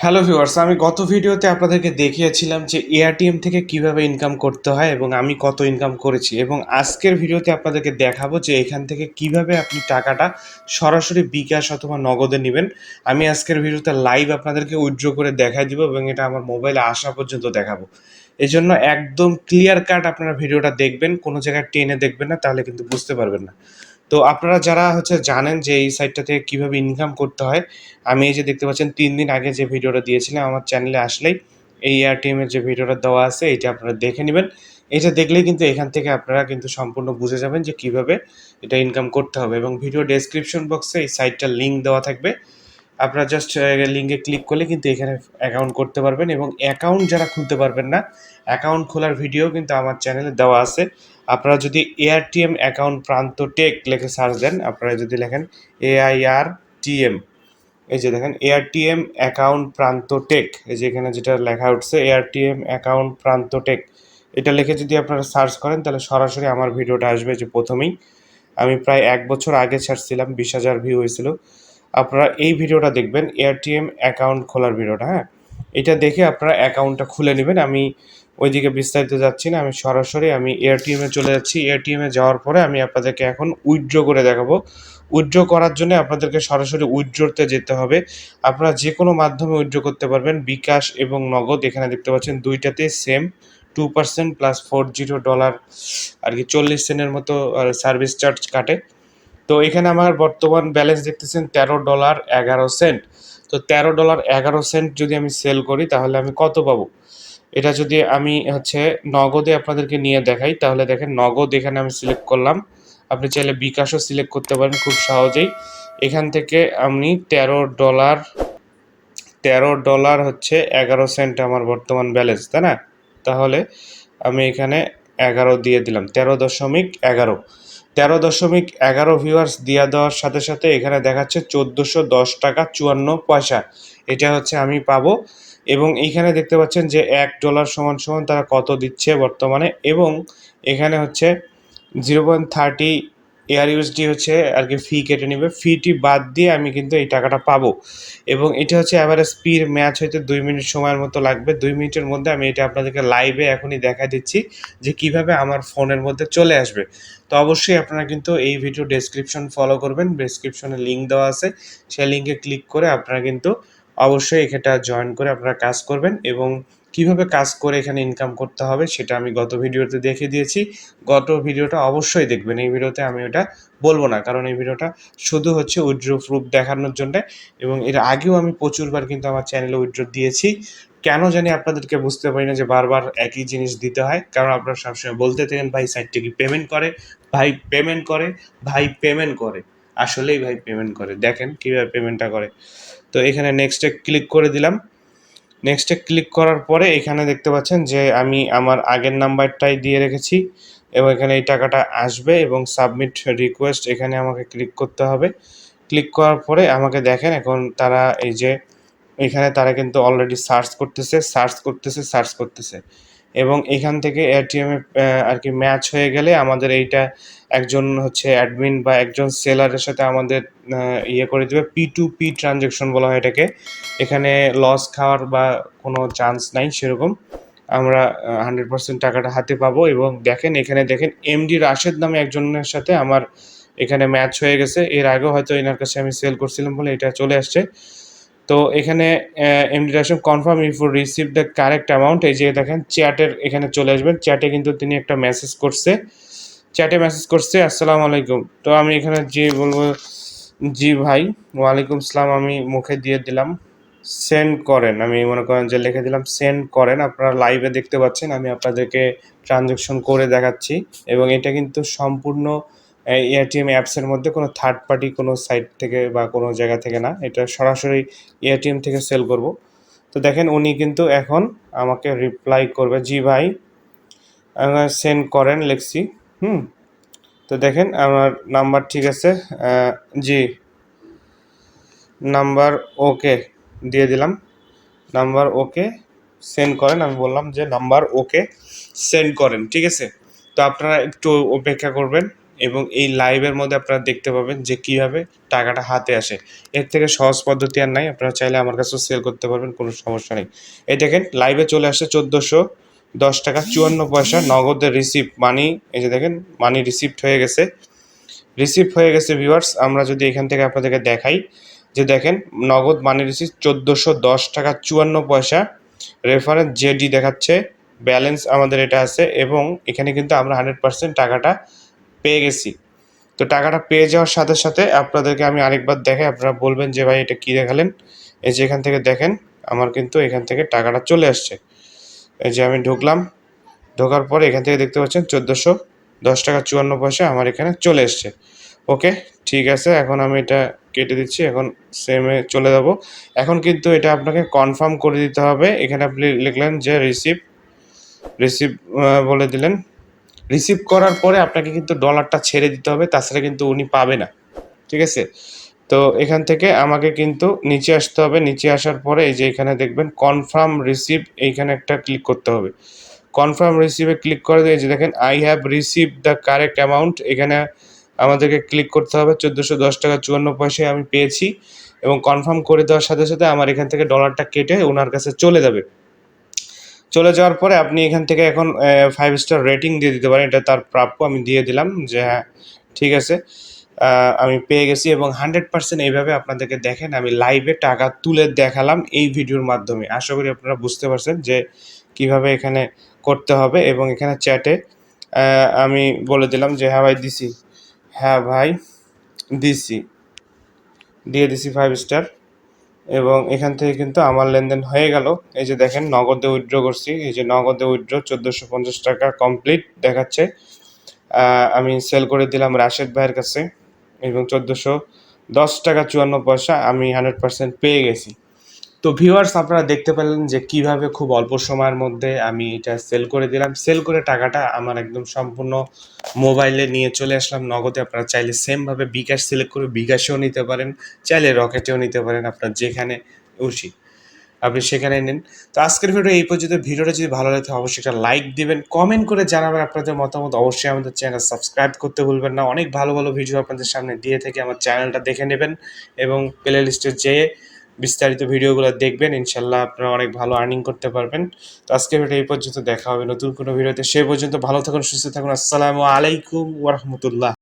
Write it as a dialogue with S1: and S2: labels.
S1: Hello viewers, আমি গত ভিডিওতে আপনাদেরকে দেখিয়েছিলাম যে এআরটিএম থেকে কিভাবে ইনকাম করতে হয় এবং আমি কত ইনকাম করেছি, এবং আজকের ভিডিওতে আপনাদেরকে দেখাবো যে এখান থেকে কিভাবে আপনি টাকাটা সরাসরি বিকাশ অথবা নগদে নেবেন। আমি আজকের ভিডিওতে লাইভ আপনাদেরকে উইথড্র করে দেখাই দিব এবং এটা আমার মোবাইলে আসা পর্যন্ত দেখাবো। এই জন্য একদম ক্লিয়ার কাট আপনারা ভিডিওটা দেখবেন, কোনো জায়গায় টেনে দেখবেন না, তাহলে কিন্তু বুঝতে পারবেন না। তো আপনারা যারা জানেন যে এই সাইটটা থেকে কীভাবে ইনকাম করতে হয়, আমি এই যে দেখতে পাচ্ছেন ৩ দিন আগে যে ভিডিওটা দিয়েছিলাম আমার চ্যানেলে আসলেই এই এয়ারটিএম এর যে ভিডিওটা দেওয়া আছে এইটা আপনারা দেখে নেবেন। এটা দেখলেই কিন্তু এখান থেকে আপনারা কিন্তু সম্পূর্ণ বুঝে যাবেন যে কিভাবে এটা ইনকাম করতে হবে, এবং ভিডিও ডেসক্রিপশন বক্সে এই সাইটটার লিঙ্ক দেওয়া থাকবে। আপনারা জাস্ট লিঙ্কে ক্লিক করলে কিন্তু এখানে অ্যাকাউন্ট করতে পারবেন, এবং অ্যাকাউন্ট যারা খুলতে পারবেন না, অ্যাকাউন্ট খোলার ভিডিও কিন্তু আমার চ্যানেলে দেওয়া আছে। আপনারা যদি এআরটিএম অ্যাকাউন্ট প্রান্ত টেক লিখে সার্চ দেন, আপনারা যদি লেখেন AIRTM, এই যে দেখেন এআরটিএম অ্যাকাউন্ট প্রান্ত টেক, এই যে এখানে যেটা লেখা উঠছে এআরটিএম অ্যাকাউন্ট প্রান্ত টেক, এটা লিখে যদি আপনারা সার্চ করেন তাহলে সরাসরি আমার ভিডিওটা আসবে। যে প্রথমেই আমি প্রায় 1 বছর আগে ছাড়ছিলাম, 20,000 ভিউ হয়েছিল। আপনারা এই ভিডিওটা দেখবেন, এআরটিএম অ্যাকাউন্ট খোলার ভিডিওটা, হ্যাঁ, এটা দেখে আপনারা অ্যাকাউন্টটা খুলে নেবেন। আমি ওইদিকে বিস্তারিত যাচ্ছি না, আমি সরাসরি এআরটিএমে চলে যাচ্ছি। এআরটিএমে যাওয়ার পরে আমি আপনাদেরকে এখন উইথড্র করে দেখাবো। উইথড্র করার জন্য আপনাদেরকে সরাসরি উইথড্রতে যেতে হবে। আপনারা যে কোনো মাধ্যমে উইথড্র করতে পারবেন, বিকাশ এবং নগদ। এখানে দেখতে পাচ্ছেন দুইটাতে সেম 2% প্লাস $40 আর কি 40 সেন্টের মতো সার্ভিস চার্জ কাটে। তো এখানে আমার বর্তমান ব্যালেন্স দেখতেছেন $13.11। তো $13.11 যদি আমি সেল করি তাহলে আমি কত পাবো? এটা যদি আমি নগদে আপনাদেরকে নিয়ে দেখাই, তাহলে দেখেন নগদ এখানে আমি সিলেক্ট করলাম। আপনি চাইলে বিকাশও সিলেক্ট করতে পারেন খুব সহজেই। এখান থেকে আমি $13.11 আমার বর্তমান ব্যালেন্স, তাই না? তাহলে আমি এখানে 11 দিয়ে দিলাম, 13.11 ভিউয়ার্স দিয়া দেওয়ার সাথে সাথে এখানে দেখাচ্ছে 1410 টাকা 54 পয়সা। এটা আমি পাবো। এবং এইখানে দেখতে পাচ্ছেন যে $1 সমান সমান তারা কত দিচ্ছে বর্তমানে, এবং এখানে 0.30 ARUSD আর কি ফি কেটে নেবে। ফিটি বাদ দিয়ে আমি কিন্তু এই টাকাটা পাবো, এবং এটা অ্যাভারেজ স্পিড ম্যাচ হইতে 2 মিনিট সময়ের মতো লাগবে। 2 মিনিটের মধ্যে আমি এটা আপনাদেরকে লাইভে এখনই দেখা দিচ্ছি যে কিভাবে আমার ফোনের মধ্যে চলে আসবে। তো অবশ্যই আপনারা কিন্তু এই ভিডিও ডেসক্রিপশন ফলো করবেন, ডেসক্রিপশনে লিঙ্ক দেওয়া আছে, সেই লিঙ্কে ক্লিক করে আপনারা কিন্তু অবশ্যই এটা জয়েন করে আপনারা কাজ করবেন। এবং কিভাবে কাজ করে এখানে ইনকাম করতে হবে সেটা আমি গত ভিডিওতে দেখিয়ে দিয়েছি। গত ভিডিওটা অবশ্যই দেখবেন, এই ভিডিওতে আমি ওটা বলবো না, কারণ এই ভিডিওটা শুধু উইথড্র প্রুফ দেখানোর জন্য। এবং এর আগেও আমি প্রচুরবার কিন্তু আমার চ্যানেলে উইথড্র দিয়েছি। কেন জানি আপনাদেরকে বুঝতে পারি না যে বারবার একই জিনিস দিতে হয়, কারণ আপনারা সবসময় বলতে থাকেন ভাই সাইটটা কি পেমেন্ট করে, ভাই পেমেন্ট করে, ভাই পেমেন্ট করে। আসলেই ভাই পেমেন্ট করে, দেখেন কীভাবে পেমেন্টটা করে। তো এখানে নেক্সটে ক্লিক করে দিলাম। নেক্সটে ক্লিক করার পরে এখানে দেখতে পাচ্ছেন যে আমি আমার আগের নাম্বারটাই দিয়ে রেখেছি, এবং এখানে এই টাকাটা আসবে, এবং সাবমিট রিকোয়েস্ট এখানে আমাকে ক্লিক করতে হবে। ক্লিক করার পরে আমাকে দেখেন এখন তারা এখানে তারা কিন্তু অলরেডি সার্চ করতেছে, এবং এখান থেকে এটিএম আর কি ম্যাচ হয়ে গেলে আমাদের এইটা একজন অ্যাডমিন বা একজন সেলারের সাথে আমাদের করে দেবে। P2P ট্রানজ্যাকশন বলা হয় এটাকে। এখানে লস খাওয়ার বা কোনো চান্স নাই সেরকম। আমরা 100% টাকাটা হাতে পাবো। এবং এখানে দেখেন এমডি রাশেদ নামে একজনের সাথে আমার এখানে ম্যাচ হয়ে গেছে। এর আগেও হয়তো এনার কাছে আমি সেল করছিলাম বলে এটা চলে আসছে। তো এখানে MD Rashed confirm if you receive the correct amount, এই যে দেখেন চ্যাটের এখানে চলে আসবেন। চ্যাটে কিন্তু তিনি একটা মেসেজ করছে, আসসালামু আলাইকুম। তো আমি এখানে যে বলবো, জি ভাই, ওয়ালাইকুম আসসালাম, আমি মুখে দিয়ে দিলাম সেন্ড করেন। আমি মনে করেন যে লিখে দিলাম সেন্ড করেন। আপনারা লাইভে দেখতে পাচ্ছেন, আমি আপনাদেরকে ট্রানজ্যাকশন করে দেখাচ্ছি। এবং এটা কিন্তু সম্পূর্ণ এআরটিএম অ্যাপসের মধ্যে কোনো থার্ড পার্টি কোনো সাইট থেকে বা কোনো জায়গা থেকে না, এটা সরাসরি এআরটিএম থেকে সেল করব। তো দেখেন উনি কিন্তু এখন আমাকে রিপ্লাই করবে, জি ভাই সেন্ড করেন লিখছি। তো দেখেন আমার নাম্বার ঠিক আছে, জি নাম্বার ওকে দিয়ে দিলাম, নাম্বার ওকে সেন্ড করেন। আমি বললাম যে নাম্বার ওকে সেন্ড করেন, ঠিক আছে। তো আপনারা একটু অপেক্ষা করবেন, এবং এই লাইভের মধ্যে আপনারা দেখতে পাবেন যে কীভাবে টাকাটা হাতে আসে। এর থেকে সহজ পদ্ধতি আর নাই, আপনারা চাইলে আমার কাছেও সেল করতে পারবেন, কোনো সমস্যা নেই। এই দেখেন লাইভে চলে আসছে 1410 টাকা 54 পয়সা নগদের রিসিপ্ট মানি। এই যে দেখেন মানি রিসিপ্ট হয়ে গেছে ভিউয়ার্স। আমরা যদি এখান থেকে আপনাদেরকে দেখাই যে দেখেন নগদ মানি রিসিপ্ট 1410 টাকা 54 পয়সা, রেফারেন্স জেডি দেখাচ্ছে, ব্যালেন্স আমাদের এটা আছে এবং এখানে কিন্তু আমরা 100% টাকাটা পেয়ে গেছি। তো টাকাটা পেয়ে যাওয়ার সাথে সাথে আপনাদেরকে আমি আরেকবার দেখাই, আপনারা বলবেন যে ভাই এটা কী দেখালেন। এই যে এখান থেকে দেখেন আমার কিন্তু এখান থেকে টাকাটা চলে আসছে। এই যে আমি ঢোকার পরে এখান থেকে দেখতে পাচ্ছেন 1410 টাকা 54 পয়সা আমার এখানে চলে এসছে। ওকে, ঠিক আছে, এখন আমি এটা কেটে দিচ্ছি, এখন সেমে চলে যাব। এখন কিন্তু এটা আপনাকে কনফার্ম করে দিতে হবে। এখানে আপনি লিখলেন যে রিসিভ বলে দিলেন। রিসিভ করার পরে আপনাকে কিন্তু ডলারটা ছেড়ে দিতে হবে, তাছাড়া কিন্তু উনি পাবে না, ঠিক আছে। তো এখান থেকে আমাকে কিন্তু নিচে আসতে হবে। নিচে আসার পরে এই যে এখানে দেখবেন কনফার্ম রিসিভ, এইখানে একটা ক্লিক করতে হবে। কনফার্ম রিসিভে ক্লিক করে দিয়ে যে দেখেন I have receive the correct amount, এখানে আমাদেরকে ক্লিক করতে হবে। 1410 টাকা 54 পয়সায় আমি পেয়েছি এবং কনফার্ম করে দেওয়ার সাথে সাথে আমার এখান থেকে ডলারটা কেটে ওনার কাছে চলে যাবে। চলে যাওয়ার পরে আপনি এখান থেকে এখন 5 স্টার রেটিং দিয়ে দিতে পারেন, এটা তার প্রাপ্য। আমি দিয়ে দিলাম যে হ্যাঁ ঠিক আছে, আমি পেয়ে গেছি এবং 100% এইভাবে আপনাদেরকে দেখেন আমি লাইভে টাকা তুলে দেখালাম এই ভিডিওর মাধ্যমে। আশা করি আপনারা বুঝতে পারছেন যে কিভাবে এখানে করতে হবে। এবং এখানে চ্যাটে আমি বলে দিলাম যে হ্যাঁ ভাই দিছি, হ্যাঁ ভাই দিছি, দিয়ে দিছি 5 স্টার এবং এখান থেকে কিন্তু আমার লেনদেন হয়ে গেল। এই যে দেখেন নগদে উইথড্র করছি, এই যে নগদে উইথড্র 1450 টাকা কমপ্লিট দেখাচ্ছে। আমি সেল করে দিলাম রাশেদ ভাইয়ের কাছে এবং 1410 টাকা 54 পয়সা আমি 100% পেয়ে গেছি। তো ভিউয়ার্স আপনারা দেখতে পেলেন যে কিভাবে খুব অল্প সময়ের মধ্যে আমি এটা সেল করে দিলাম। সেল করে টাকাটা আমার একদম সম্পূর্ণ মোবাইলে নিয়ে চলে আসলাম নগদে। আপনারা চাইলে সেমভাবে বিকাশ সিলেক্ট করে বিকাশেও নিতে পারেন, চাইলে রকেটেও নিতে পারেন, আপনার যেখানে খুশি আপনি সেখানে নিন। তো আজকের ভিডিও এই পর্যন্ত। ভিডিওটা যদি ভালো লাগে অবশ্যই একটা লাইক দিবেন, কমেন্ট করে জানাবেন আপনাদের মতামত। অবশ্যই আমাদের চ্যানেল সাবস্ক্রাইব করতে ভুলবেন না। অনেক ভালো ভালো ভিডিও আপনাদের সামনে দিয়ে থেকে আমার চ্যানেলটা দেখে নেবেন এবং প্লে লিস্টে যেয়ে বিস্তারিত ভিডিওগুলো দেখবেন। ইনশাল্লাহ আপনারা অনেক ভালো আর্নিং করতে পারবেন। তো আজকের ভিডিও এই পর্যন্ত, দেখা হবে নতুন কোনো ভিডিওতে। সে পর্যন্ত ভালো থাকুন, সুস্থ থাকুন। আসসালামু আলাইকুম ওয়া রাহমাতুল্লাহ।